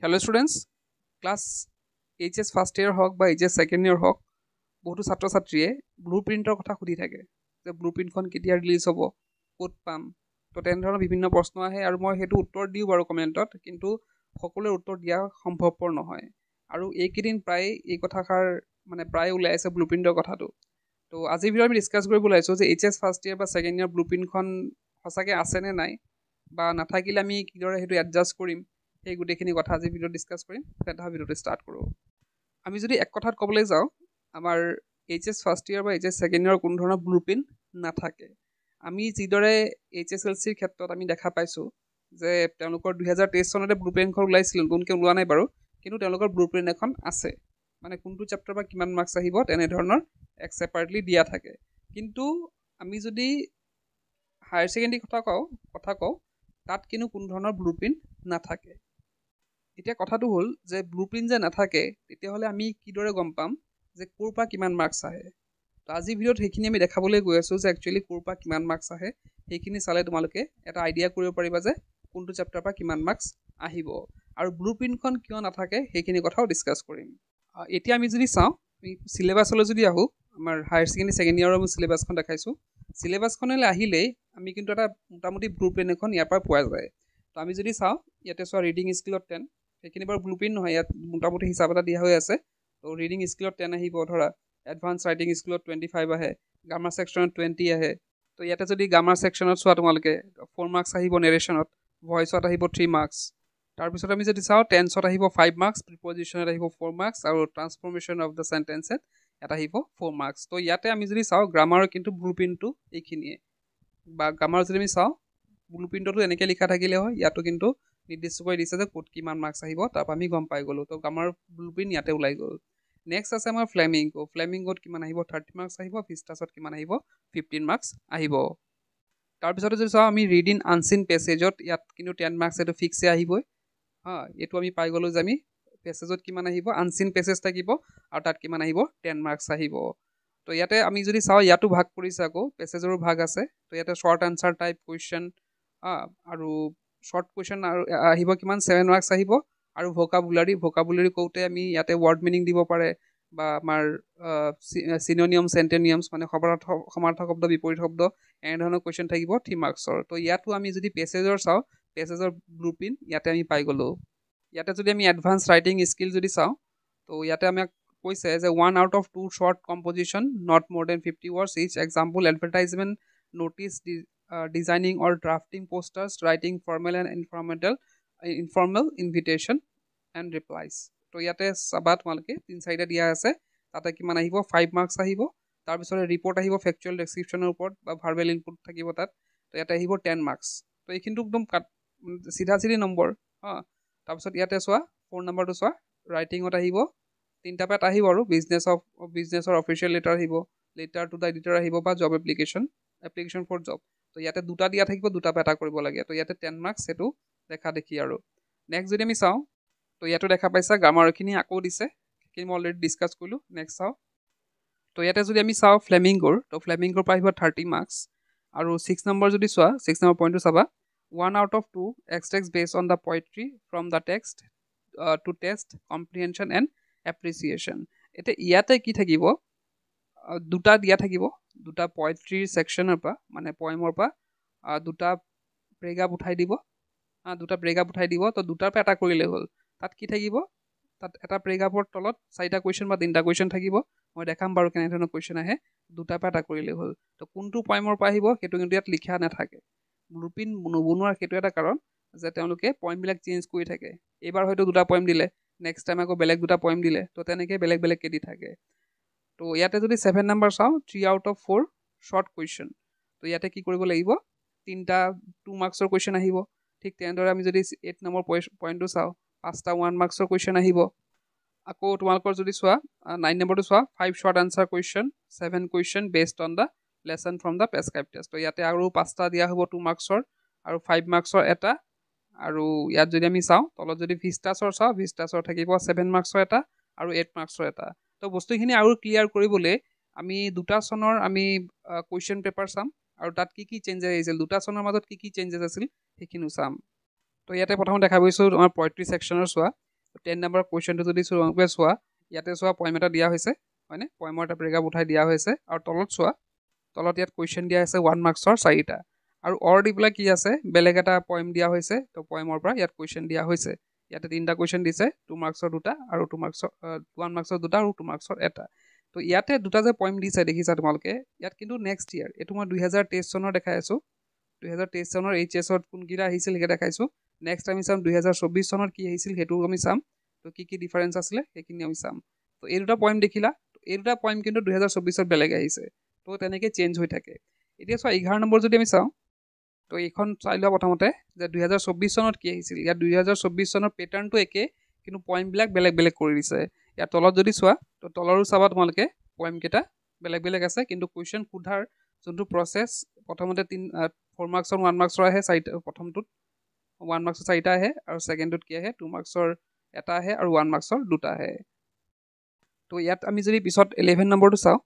Hello students, class HS first year হোক বা HS second ইয়াৰ হোক বহুতো ছাত্ৰ ছাত্ৰীয়ে ব্লু প্ৰিণ্টৰ কথা সুধি থাকে যে ব্লু প্ৰিণ্টখন কেতিয়া ৰিলিজ হ'ব ক'ত পাম তো তেনেধৰণৰ বিভিন্ন প্ৰশ্ন আহে আৰু মই সেইটো উত্তৰ দিওঁ বাৰু কমেণ্টত কিন্তু সকলোৰে উত্তৰ দিয়া সম্ভৱপৰ নহয় আৰু এইকেইদিন প্ৰায় এই কথাষাৰ মানে প্ৰায় ওলাই আছে ব্লু প্ৰিণ্টৰ কথাটো তো আজিৰ ভিডিঅ'ত আমি ডিছকাছ কৰিব ওলাইছোঁ যে HS ফাৰ্ষ্ট ইয়াৰ বা ছেকেণ্ড ইয়াৰ ব্লু প্ৰিণ্টখন সঁচাকৈ আছেনে নাই বা নাথাকিলে আমি কিদৰে সেইটো এডজাষ্ট কৰিম সেই গোটেইখিনি কথা আজি ভিডিঅ'ত ডিছকাছ কৰিম তেন্তে ভিডিঅ'টো ষ্টাৰ্ট কৰোঁ আমি যদি এক কথাত ক'বলৈ যাওঁ আমাৰ HS ফাৰ্ষ্ট ইয়াৰ বা HS ছেকেণ্ড ইয়াৰৰ কোনো ধৰণৰ ব্লু প্ৰিণ্ট নাথাকে আমি যিদৰে HSLCৰ ক্ষেত্ৰত আমি দেখা পাইছোঁ যে তেওঁলোকৰ 2023 চনতে ব্লু প্ৰিণ্টখন ওলাইছিল নতুনকৈ ওলোৱা নাই বাৰু কিন্তু তেওঁলোকৰ ব্লু প্ৰিণ্ট এখন আছে মানে কোনটো চেপ্টাৰ বা কিমান মাৰ্কছ আহিব তেনেধৰণৰ এক ছেপাৰেটলি দিয়া থাকে কিন্তু আমি যদি হায়াৰ ছেকেণ্ডেৰী কথা কওঁ তাত কিন্তু কোনো ধৰণৰ ব্লু প্ৰিণ্ট নাথাকে এতিয়া কথাটো হ'ল যে ব্লু প্ৰিণ্ট যে নাথাকে তেতিয়াহ'লে আমি কিদৰে গম পাম যে ক'ৰ পৰা কিমান মাৰ্কছ আহে তো আজিৰ ভিডিঅ'ত সেইখিনি আমি দেখাবলৈ গৈ আছোঁ যে একচুৱেলি ক'ৰ পৰা কিমান মাৰ্কছ আহে সেইখিনি চালে তোমালোকে এটা আইডিয়া কৰিব পাৰিবা যে কোনটো চেপ্টাৰৰ পৰা কিমান মাৰ্কছ আহিব আৰু ব্লু প্ৰিণ্টখন কিয় নাথাকে সেইখিনি কথাও ডিছকাছ কৰিম এতিয়া আমি যদি চাওঁ আমি চিলেবাছলৈ যদি আহোঁ আমাৰ হায়াৰ ছেকেণ্ডেৰী ছেকেণ্ড ইয়াৰৰ আমি চিলেবাছখন দেখাইছোঁ চিলেবাছখনলৈ আহিলেই আমি কিন্তু এটা মোটামুটি ব্লু প্ৰিণ্ট এখন ইয়াৰ পৰা পোৱা যায় তো আমি যদি চাওঁ ইয়াতে চোৱা ৰিডিং স্কিলত 10 সেইখিনি বাৰু ব্লু প্ৰিণ্ট নহয় ইয়াত মোটামুটি হিচাপ এটা দিয়া হৈ আছে তো ৰিডিং স্কিলত 10 আহিব ধৰা এডভান্স ৰাইটিং স্কিলত 25 আহে গ্ৰামাৰ ছেকশ্যনত 20 আহে তো ইয়াতে যদি গ্ৰামাৰ ছেকশ্যনত চোৱা তোমালোকে 4 মাৰ্কছ আহিব নেৰেশ্যনত ভইচত আহিব 3 মাৰ্কছ তাৰপিছত আমি যদি চাওঁ টেন্সত আহিব 5 মাৰ্কছ প্ৰিপজিশ্যনত আহিব 4 মাৰ্কছ আৰু ট্ৰান্সফৰ্মেশ্যন অফ দ্য চেণ্টেন্সত এটা আহিব 4 মাৰ্কছ তো ইয়াতে আমি যদি চাওঁ গ্ৰামাৰৰ কিন্তু ব্লু প্ৰিণ্টটো এইখিনিয়ে বা গ্ৰামাৰ যদি আমি চাওঁ ব্লু প্ৰিণ্টতো এনেকৈ লিখা থাকিলে হয় ইয়াতো কিন্তু নিৰ্দিষ্ট কৰি দিছে যে ক'ত কিমান মাৰ্কছ আহিব তাৰপৰা আমি গম পাই গ'লোঁ তো গ্ৰামাৰ ব্লু প্ৰিণ্ট ইয়াতে ওলাই গ'ল নেক্সট আছে আমাৰ ফ্লেমিংগোত কিমান আহিব 30 মাৰ্কছ আহিব ভিষ্টাছত কিমান আহিব 15 মাৰ্কছ আহিব তাৰপিছতে যদি চাওঁ আমি ৰিড ইন আনচিন পেছেজত ইয়াত কিন্তু 10 মাৰ্কছ এইটো ফিক্সে আহিবই এইটো আমি পাই গ'লোঁ যে আমি পেছেজত কিমান আহিব আনচিন পেছেজ থাকিব আৰু তাত কিমান আহিব 10 মাৰ্কছ আহিব তো ইয়াতে আমি যদি চাওঁ ইয়াতো ভাগ কৰিছে আকৌ পেছেজৰো ভাগ আছে তো ইয়াতে শ্বৰ্ট আনচাৰ টাইপ কুৱেশ্যন আৰু শ্বৰ্ট কুৱেশ্যন আৰু আহিব কিমান 7 মাৰ্কছ আহিব আৰু ভোকাবুলাৰী কওঁতে আমি ইয়াতে ৱৰ্ড মিনিং দিব পাৰে বা আমাৰ চিননিয়মছ এণ্টনিয়মছ মানে সমাৰ্থক শব্দ বিপৰীত শব্দ এনেধৰণৰ কুৱেশ্যন থাকিব 3 মাৰ্কছৰ তো ইয়াতো আমি যদি পেছেজৰ চাওঁ পেছেজৰ ব্লু প্ৰিণ্ট ইয়াতে আমি পাই গ'লোঁ ইয়াতে যদি আমি এডভান্স ৰাইটিং স্কিল যদি চাওঁ তো ইয়াতে আমাক কৈছে যে 1 out of 2 short composition not more than 50 words each example advertisement notice designing or drafting posters writing formal and informal invitation and replies তো ইয়াতে চাবা তোমালোকে 3-4টা দিয়া আছে তাতে কিমান আহিব 5 মাৰ্কছ আহিব তাৰপিছতে ৰিপৰ্ট আহিব ফেকচুৱেল ডেছক্ৰিপশ্যনৰ ওপৰত বা ভাৰ্বেল ইনপুট থাকিব তাত তো ইয়াতে আহিব 10 মাৰ্কছ তো এইখিনিতো একদম চিধা নম্বৰ তাৰপিছত ইয়াতে চোৱা 4 নম্বৰটো চোৱা ৰাইটিঙত আহিব 3টা পেট আহিব আৰু বিজনেছৰ অফিচিয়েল লেটাৰ আহিব লেটাৰ টু দ্য এডিটৰ আহিব বা জব এপ্লিকেশ্যন ফৰ জব তো ইয়াতে 2টা দিয়া থাকিব 2টা পেটা কৰিব লাগে তো ইয়াতে 10 মাৰ্কছ সেইটো দেখা দেখি আৰু নেক্সট যদি আমি চাওঁ তো ইয়াতো দেখা পাইছা গ্ৰামাৰখিনি আকৌ দিছে সেইখিনি মই অলৰেডি ডিছকাছ কৰিলোঁ নেক্সট চাওঁ তো ইয়াতে যদি আমি চাওঁ ফ্লেমিংগোৰ পৰা আহিব 30 মাৰ্কছ আৰু 6 নম্বৰ যদি চোৱা 6 নম্বৰ পইণ্টটো চাবা 1 out of 2 extracts based on the poetry from the text to test comprehension and appreciation এতিয়া ইয়াতে কি থাকিব 2টা দিয়া থাকিব 2টা পয়েট্ৰিৰ ছেকশ্যনৰ পৰা মানে পয়েমৰ পৰা 2টা ব্ৰেকআপ উঠাই দিব 2টা ব্ৰেকআপ উঠাই দিব তো 2টাৰ পৰা এটা কৰিলে হ'ল তাত কি থাকিব তাত এটা ব্ৰেকআপৰ তলত 4টা কুৱেশ্যন বা 3টা কুৱেশ্যন থাকিব মই দেখাম বাৰু কেনেধৰণৰ কুৱেশ্যন আহে 2টাৰ পৰা এটা কৰিলে হ'ল তো কোনটো পয়েমৰ পৰা আহিব সেইটো কিন্তু ইয়াত লিখা নাথাকে ব্লু প্ৰিণ্ট নবনোৱাৰ সেইটো এটা কাৰণ যে তেওঁলোকে পয়েমবিলাক চেঞ্জ কৰি থাকে এইবাৰ হয়তো 2টা পয়েম দিলে নেক্সট টাইম আকৌ বেলেগ 2টা পয়েম দিলে তো তেনেকৈ বেলেগকৈ দি থাকে তো ইয়াতে যদি 7 নম্বৰ চাওঁ 3 out of 4 শ্বৰ্ট কুৱেশ্যন তো ইয়াতে কি কৰিব লাগিব 3টা 2 মাৰ্কছৰ কুৱেশ্যন আহিব ঠিক তেনেদৰে আমি যদি 8 নম্বৰ পইণ্টটো চাওঁ 5টা 1 মাৰ্কছৰ কুৱেশ্যন আহিব আকৌ তোমালোকৰ যদি চোৱা 9 নম্বৰটো চোৱা 5 short answer question 7 question based on the lesson from the prescribe test তো ইয়াতে আৰু 5টা দিয়া হ'ব 2 মাৰ্কছৰ আৰু 5 মাৰ্কছৰ এটা আৰু ইয়াত যদি আমি চাওঁ তলত যদি ভিষ্টাছৰ চাওঁ ভিষ্টাছৰ থাকিব 7 মাৰ্কছৰ এটা আৰু 8 মাৰ্কছৰ এটা তো বস্তুখিনি আৰু ক্লিয়াৰ কৰিবলৈ আমি 2টা চনৰ আমি কুৱেশ্যন পেপাৰ চাম আৰু তাত কি চেঞ্জেছ আহিছিল 2টা চনৰ মাজত কি চেঞ্জেছ আছিল সেইখিনিও চাম তো ইয়াতে প্ৰথমে দেখা পাইছোঁ আমাৰ পয়েট্ৰি ছেকশ্যনৰ চোৱা 10 নম্বৰ কুৱেশ্যনটো যদি তোমালোকে চোৱা ইয়াতে চোৱা পইম এটা দিয়া হৈছে হয়নে পইমৰ এটা ব্ৰেকআপ উঠাই দিয়া হৈছে আৰু তলত চোৱা তলত ইয়াত কুৱেশ্যন দিয়া আছে 1 মাৰ্কছৰ 4টা আৰু অৰ দি পেলাই কি আছে বেলেগ এটা পইম দিয়া হৈছে তো পইমৰ পৰা ইয়াত কুৱেশ্যন দিয়া হৈছে ইয়াতে 3টা কুৱেশ্যন দিছে 2 মাৰ্কছৰ 2টা আৰু 2 মাৰ্কছৰ 1 মাৰ্কছৰ 2টা আৰু 2 মাৰ্কছৰ এটা তো ইয়াতে দুটা যে পইম দিছে দেখিছা তোমালোকে ইয়াত কিন্তু নেক্সট ইয়াৰ এইটো মই 2023 চনৰ দেখাই আছো 2023 চনৰ এইচএছত কোনকিটা আহিছিল হেকে দেখাইছো নেক্সট আমি চাম 2024 চনত কি আহিছিল হেতু আমি চাম তো কি ডিফাৰেন্স আছিলে হেকিনি আমি চাম তো এই দুটা পইম দেখিলা এই দুটা পইম কিন্তু 2024 ত বেলেগ আহিছে তো তেনেকে চেঞ্জ হৈ থাকে এতিয়া চোৱা 11 নম্বৰ যদি আমি চাওঁ তো এইখন চাই লোৱা প্ৰথমতে যে 2024 চনত কি আহিছিল ইয়াত 2024 চনৰ পেটাৰ্নটো একে কিন্তু পইমবিলাক বেলেগ বেলেগ কৰি দিছে ইয়াত তলত যদি চোৱা তো তলৰো চাবা তোমালোকে পইম কেটা বেলেগ বেলেগ আছে কিন্তু কুৱেশ্যন সোধাৰ যোনটো প্ৰসেছ প্ৰথমতে 4 মাৰ্কছৰ 1 মাৰ্কছৰ আহে প্ৰথমটোত 1 মাৰ্কছৰ 4টা আহে আৰু সেকেন্ডটোত কি আহে 2 মাৰ্কছৰ এটা আহে আৰু 1 মাৰ্কছৰ 2টা আহে তো ইয়াত আমি যদি পিছত 11 নম্বৰটো চাওঁ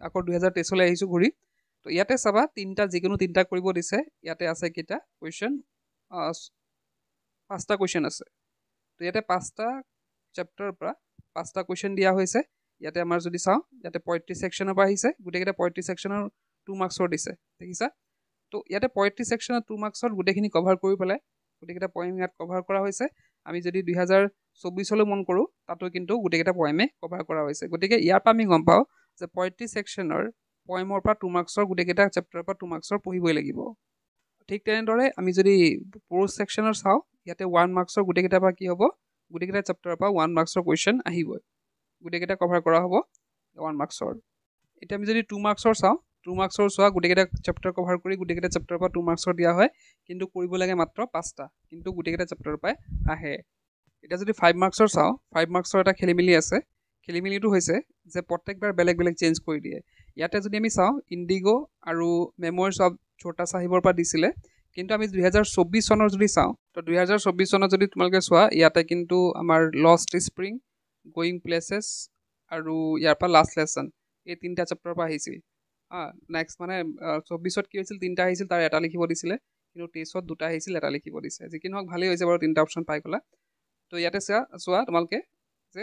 আকৌ 2023 লৈ আহিছো ঘূৰি তো ইয়াতে চাবা তিনটা যিকোনো তিনটা কৰিব দিছে ইয়াতে আছে কিটা কুৱেশ্যন 5টা কুৱেশ্যন আছে তো ইয়াতে 5টা চেপ্টাৰৰ পৰা 5টা কুৱেশ্যন দিয়া হৈছে ইয়াতে আমাৰ যদি চাওঁ ইয়াতে 35 সেকশনৰ পৰা আহিছে গুটেকেটা 35 সেকশনৰ 2 মাৰ্কছৰ দিছে দেখিছা তো ইয়াতে 35 সেকশনৰ 2 মাৰ্কছৰ গুটেখিনি কভাৰ কৰি পেলাই গুটেকেটা পইম ইয়াত কভাৰ কৰা হৈছে আমি যদি 2024 লৈ মন কৰো তাতো কিন্তু গুটেকেটা পইমে কভাৰ কৰা হৈছে গতিকে ইয়াৰ পৰা আমি গম পাওঁ যে 35 সেকশনৰ পইমৰ পৰা 2 মাৰ্কছৰ গুটেকেটা চেপ্টাৰৰ পৰা 2 মাৰ্কছৰ পঢ়িবই লাগিব ঠিক তেনেদৰে আমি যদি প্ৰোজ সেকশনৰ চাওঁ ইয়াতে 1 মাৰ্কছৰ গুটেকেটা পৰা কি হ'ব গুটেকেটা চেপ্টাৰৰ পৰা 1 মাৰ্কছৰ কুৱেশ্যন আহিবই গুটেকেটা কভাৰ কৰা হ'ব 1 মাৰ্কছৰ এতিয়া আমি যদি 2 মাৰ্কছৰ চাওঁ 2 মাৰ্কছৰ চোৱা গুটেকেটা চেপ্টাৰ কভাৰ কৰি গুটেকেটা চেপ্টাৰৰ পৰা 2 মাৰ্কছৰ দিয়া হয় কিন্তু কৰিব লাগে মাত্ৰ 5টা কিন্তু গুটেকেটা চেপ্টাৰৰ পৰা আহে এতিয়া যদি 5 মাৰ্কছৰ চাওঁ 5 মাৰ্কছৰ এটা খেলিমেলি আছে খেলিমেলিটো হৈছে যে প্ৰত্যেকবাৰ বেলেগ বেলেগ চেঞ্জ কৰি দিয়ে ইয়াতে যদি আমি চাওঁ ইণ্ডিগো আৰু মেমৰিজ অফ ছোটা সাহিবৰ পৰা দিছিলে কিন্তু আমি 2024 চনৰ যদি চাওঁ তো 2024 চনত যদি তোমালোকে চোৱা ইয়াতে কিন্তু আমাৰ লষ্ট স্প্ৰিং গোয়িং প্লেसेছ আৰু ইয়াৰ পৰা লাষ্ট লেসন এই তিনটা চেপ্টাৰৰ পৰা আহিছিল নেক্সট মানে 24ত কি হৈছিল তিনটা আহিছিল তাৰ এটা লিখিব দিছিলে কিন্তু 23ত দুটা আহিছিল এটা লিখিব দিছে যি কি নহওক ভালেই হৈছে বাৰু তিনটা অপচন পাই গলা তো ইয়াতে চোৱা তোমালোকে যে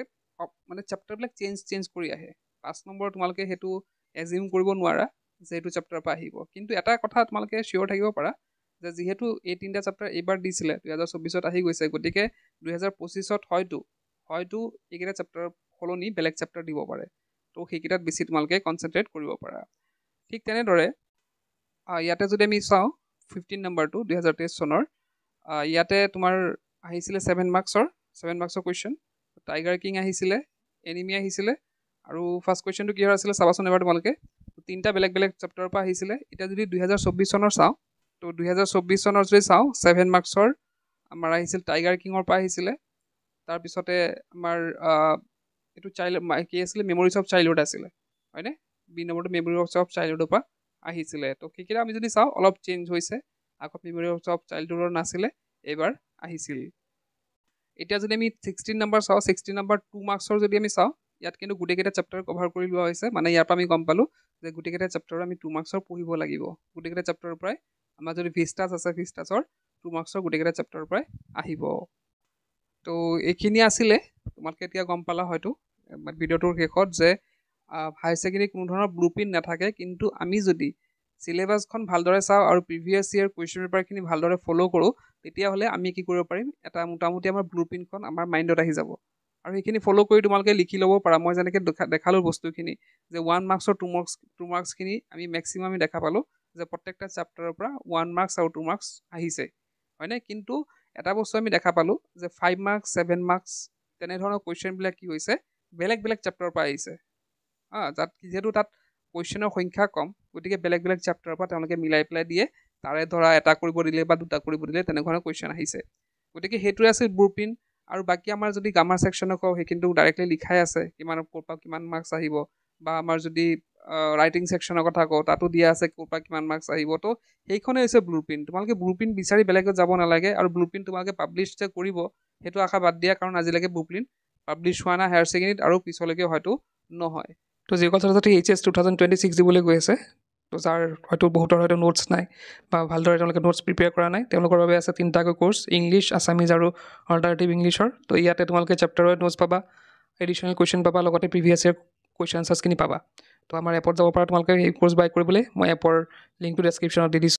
মানে চেপ্টাৰবিলাক চেঞ্জ কৰি আহে 5 নম্বৰ তোমালোকে হেতু এজিউম কৰিব নোৱাৰা যে এইটো চেপ্টাৰৰ পৰা আহিব কিন্তু এটা কথা তোমালোকে শিওৰ থাকিব পাৰা যে যেহেতু এই তিনটা চেপ্টাৰ এইবাৰ দিছিলে 2024ত আহি গৈছে গতিকে 2025ত হয়তো এইকেইটা চেপ্টাৰৰ সলনি বেলেগ চেপ্টাৰ দিব পাৰে তো সেইকেইটাত বেছি তোমালোকে কনচেনট্ৰেট কৰিব পাৰা ঠিক তেনেদৰে ইয়াতে যদি আমি চাওঁ 15 নম্বৰটো 2023 চনৰ ইয়াতে তোমাৰ আহিছিলে 7 মাৰ্কছৰ কুৱেশ্যন টাইগাৰ কিং আহিছিলে এনিমি আহিছিলে আৰু ফাৰ্ষ্ট কুৱেশ্যনটো কি হৈছিলে চাবাচোন এবাৰ তোমালোকে তিনটা বেলেগ বেলেগ চেপ্টাৰৰ পৰা আহিছিলে এতিয়া যদি 2024 চনৰ চাওঁ তো 2024 চনৰ যদি চাওঁ 7 মাৰ্কছৰ আমাৰ আহিছিল টাইগাৰ কিঙৰ পৰা আহিছিলে তাৰপিছতে আমাৰ এইটো কি আছিলে মেমৰিজ অফ চাইল্ডহুড আছিলে হয়নে বি নম্বৰটো মেমৰি অফ চাইল্ডহুডৰ পৰা আহিছিলে তো সেইকেইটা আমি যদি চাওঁ অলপ চেঞ্জ হৈছে আগত মেমৰি অফ চাইল্ডহুডৰ নাছিলে এইবাৰ আহিছিল এতিয়া যদি আমি 16 নম্বৰ চাওঁ 16 নম্বৰ 2 মাৰ্কছৰ যদি আমি চাওঁ ইয়াত কিন্তু গোটেইকেইটা চেপ্টাৰ কভাৰ কৰি লোৱা হৈছে মানে ইয়াৰ পৰা আমি গম পালোঁ যে গোটেইকেইটা চেপ্টাৰ আমি 2 মাৰ্কছৰ পঢ়িব লাগিব গোটেইকেইটা চেপ্টাৰৰ পৰাই আমাৰ যদি ভিষ্টাছ আছে ভিষ্টাছৰ 2 মাৰ্কছৰ গোটেইকেইটা চেপ্টাৰৰ পৰাই আহিব তো এইখিনি আছিলে তোমালোকে এতিয়া গম পালা হয়তো ভিডিঅ'টোৰ শেষত যে হায়াৰ ছেকেণ্ডেৰী কোনো ধৰণৰ ব্লুপ্ৰিণ্ট নাথাকে কিন্তু আমি যদি চিলেবাছখন ভালদৰে চাওঁ আৰু প্ৰিভিয়াছ ইয়েৰ কুৱেশ্যন পেপাৰখিনি ভালদৰে ফ'ল' কৰোঁ তেতিয়াহ'লে আমি কি কৰিব পাৰিম এটা মোটামুটি আমাৰ ব্লুপ্ৰিণ্টখন আমাৰ মাইণ্ডত আহি যাব আৰু সেইখিনি ফ'ল' কৰি তোমালোকে লিখি ল'ব পাৰা মই যেনেকৈ দেখালোঁ বস্তুখিনি যে 1 মাৰ্কছৰ 2 মাৰ্কছখিনি আমি মেক্সিমাম আমি দেখা পালোঁ যে প্ৰত্যেকটা চেপ্টাৰৰ পৰা 1 মাৰ্কছ আৰু 2 মাৰ্কছ আহিছে হয়নে কিন্তু এটা বস্তু আমি দেখা পালোঁ যে 5 মাৰ্কছ 7 মাৰ্কছ তেনেধৰণৰ কুৱেশ্যনবিলাক কি হৈছে বেলেগ বেলেগ চেপ্টাৰৰ পৰা আহিছে যিহেতু তাত কুৱেশ্যনৰ সংখ্যা কম গতিকে বেলেগ বেলেগ চেপ্টাৰৰ পৰা তেওঁলোকে মিলাই পেলাই দিয়ে তাৰে ধৰা এটা কৰিব দিলে বা দুটা কৰিব দিলে তেনেধৰণৰ কুৱেশ্যন আহিছে গতিকে সেইটোৱে আছিল ব্লুপ্ৰিণ্ট আৰু বাকী আমাৰ যদি গ্ৰামাৰ ছেকশ্যনক কওঁ সেইখিনিতো ডাইৰেক্টলি লিখাই আছে কিমান ক'ৰ পৰা কিমান মাৰ্কছ আহিব বা আমাৰ যদি ৰাইটিং ছেকশ্যনৰ কথা কওঁ তাতো দিয়া আছে ক'ৰ পৰা কিমান মাৰ্কছ আহিব তো সেইখনেই হৈছে ব্লুপ্ৰিণ্ট তোমালোকে ব্লুপ্ৰিণ্ট বিচাৰি বেলেগত যাব নালাগে আৰু ব্লুপ্ৰিণ্ট তোমালোকে পাব্লিছ যে কৰিব সেইটো আশা বাদ দিয়া কাৰণ আজিলৈকে ব্লুপ্ৰিণ্ট পাব্লিছ হোৱা নাই হায়াৰ ছেকেণ্ডেৰীত আৰু পিছলৈকে হয়তো নহয় তো যিসকল ছাত্ৰ ছাত্ৰী HS 2026 দিবলৈ গৈ আছে তো তো যাৰ হয়তো বহুতৰ হয়তো নোটছ নাই বা ভালদৰে তেওঁলোকে নোটছ প্ৰিপেয়াৰ কৰা নাই তেওঁলোকৰ বাবে আছে 3টাকৈ কোৰ্চ ইংলিছ আছামিজ আৰু অল্টাৰনেটিভ ইংলিছৰ তো ইয়াতে তোমালোকে চেপ্টাৰ ৱাইজ নোটছ পাবা এডিশ্যনেল কুৱেশ্যন পাবা লগতে প্ৰিভিয়াছ ইয়েৰ কুৱেশ্যন আনচাৰ্ছখিনি পাবা তো আমাৰ এপত যাব পৰা তোমালোকে এই কোৰ্চ বাই কৰিবলৈ মই এপৰ লিংকটো ডেছক্ৰিপশ্যনত দি দিছোঁ